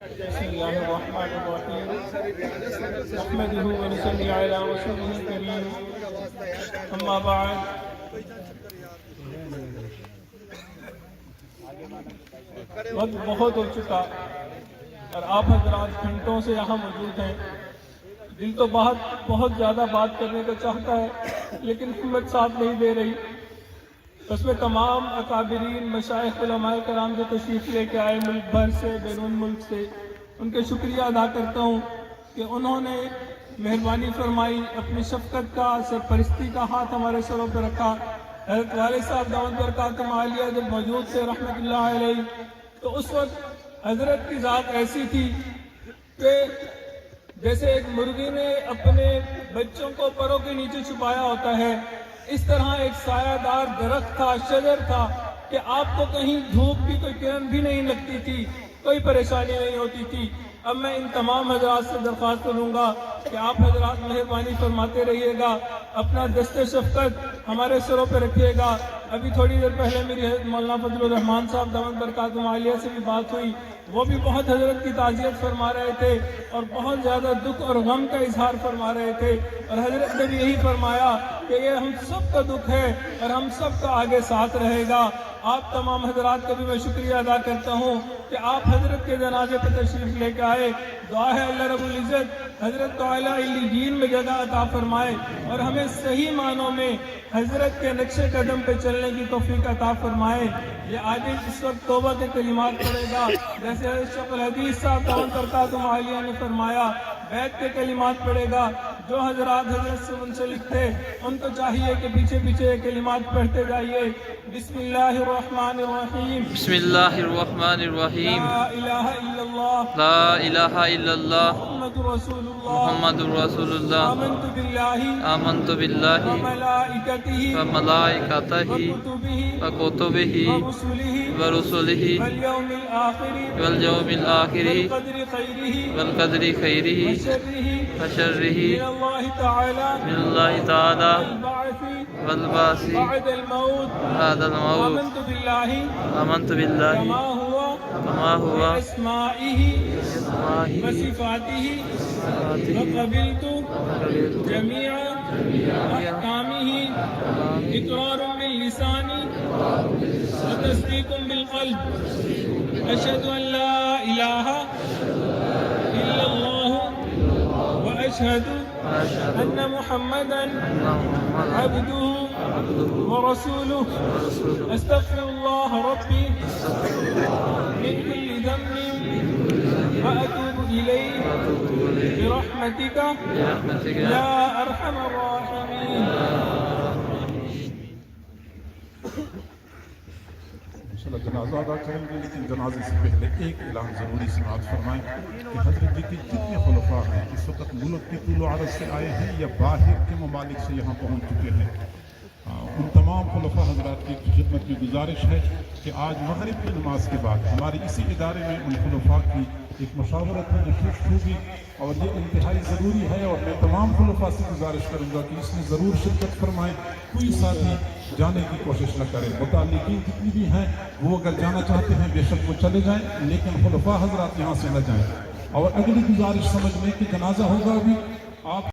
بسم اللہ الرحمن الرحیم نحمده ونصلی علی رسوله الکریم اما بعد وقت بہت ہو چکا اور آپ حضرات گھنٹوں سے یہاں موجود ہیں. دل تو بہت زیادہ بات کرنے کو چاہتا ہے لیکن ہمت ساتھ نہیں دے رہی. اس میں تمام اکابرین مشائخ علماء کرام جو تشریف لے کے آئے ملک بھر سے بیرون ملک سے، ان کے شکریہ ادا کرتا ہوں کہ انہوں نے مہربانی فرمائی، اپنی شفقت کا سرپرستی کا ہاتھ ہمارے سروں پہ رکھا. حضرت والد صاحب دامت برکاتہم عالیہ جب موجود تھے رحمۃ اللہ علیہ، تو اس وقت حضرت کی ذات ایسی تھی کہ جیسے ایک مرغی نے اپنے بچوں کو پروں کے نیچے چھپایا ہوتا ہے، اس طرح ایک سایہ دار درخت تھا، شجر تھا کہ آپ کو کہیں دھوپ کی کوئی کرن بھی نہیں لگتی تھی، کوئی پریشانی نہیں ہوتی تھی. اب میں ان تمام حضرات سے درخواست کروں گا کہ آپ حضرات مہربانی فرماتے رہیے گا، اپنا دست شفقت ہمارے سروں پہ رکھیے گا. ابھی تھوڑی دیر پہلے میری مولانا فضل الرحمان صاحب دامت برکاتہم عالیہ سے بھی بات ہوئی، وہ بھی بہت حضرت کی تعزیت فرما رہے تھے اور بہت زیادہ دکھ اور غم کا اظہار فرما رہے تھے. اور حضرت نے بھی یہی فرمایا کہ یہ ہم سب کا دکھ ہے اور ہم سب کا آگے ساتھ رہے گا. آپ تمام حضرات کا بھی میں شکریہ ادا کرتا ہوں کہ آپ حضرت کے جنازے پر تشریف لے کے آئے. دعا ہے اللہ رب العزت حضرت کو اعلیٰ علیین میں جگہ عطا فرمائے اور ہمیں صحیح معنوں میں حضرت کے نقش قدم پہ چلنے کی توفیق عطا فرمائے. یہ آدمی اس وقت توبہ کے کلمات پڑھے گا، جیسے حضرت شیخ الحدیث صاحب دامت برکاتہم عالیہ نے فرمایا، بیت کے کلمات پڑھے گا. جو حضرات حضرت سے منسلک تھے ان کو چاہیے کہ پیچھے پیچھے یہ کلمات پڑھتے جائیے. بسم اللہ الرحمن الرحیم، بسم اللہ الرحمن الرحیم، لا الہ الا اللہ، لا الہ الا اللہ، محمد رسول اللہ، محمد رسول اللہ. آمنت باللہ آمنت باللہ وملائکتہ وملائکتہ وکتبہ وکتبہ ورسلہ ورسلہ والیوم الآخر والیوم الآخر والقدر خیرہ والقدر خیرہ وشرہ وشرہ من اللہ تعالی من اللہ تعالی والبعث والبعث بعد الموت. بعد الموت. آمنت باللہ آمنت باللہ کما ہوا کما ہوا باسمائہ بأسمائہ وصفاتہ وصفاتہ وقبلت جميع احکامہ اقرار باللسان وتصدیق بالقلب. اشہد ان لا الہ الا اللہ واشہد ان محمدا عبدہ ورسولہ. استغفر اللہ ربی من كل ذنب واتوب الیہ برحمتک یا ارحم الراحمین. جنازہ ادا کریں گے، لیکن جنازے سے پہلے ایک اعلان ضروری سماعت فرمائیں کہ حضرت جی کے جتنے خلفاء ہیں اس وقت ملک کے طول و عرض سے آئے ہیں یا باہر کے ممالک سے یہاں پہنچ چکے ہیں. ان تمام خلفاء حضرات کی خدمت میں گزارش ہے کہ آج مغرب کی نماز کے بعد ہمارے اسی ادارے میں ان خلفاء کی ایک مشاورت میں نشست ہوگی اور یہ انتہائی ضروری ہے. اور میں تمام خلفاء سے گزارش کروں گا کہ اس میں ضرور شرکت فرمائیں. کوئی ساتھی جانے کی کوشش نہ کرے. متعلقین جتنی بھی ہیں وہ اگر جانا چاہتے ہیں بے شک وہ چلے جائیں، لیکن خلفاء حضرات یہاں سے نہ جائیں. اور اگلی گزارش سمجھ لیں کہ جنازہ ہوگا بھی، آپ